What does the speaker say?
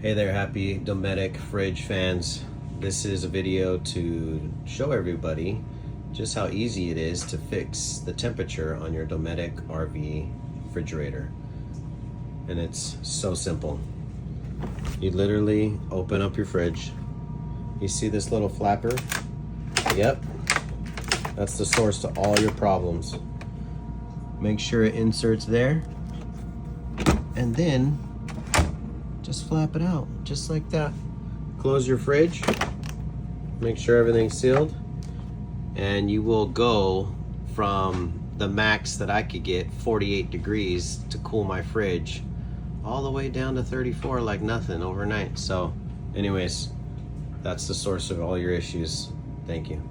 Hey there, happy Dometic fridge fans. This is a video to show everybody just how easy it is to fix the temperature on your Dometic RV refrigerator. And it's so simple. You literally open up your fridge. You see this little flapper? Yep, that's the source to all your problems. Make sure it inserts there, and then just flap it out, just like that. Close your fridge, make sure everything's sealed, and you will go from the max that I could get, 48 degrees to cool my fridge, all the way down to 34 like nothing overnight. So anyways, that's the source of all your issues. Thank you.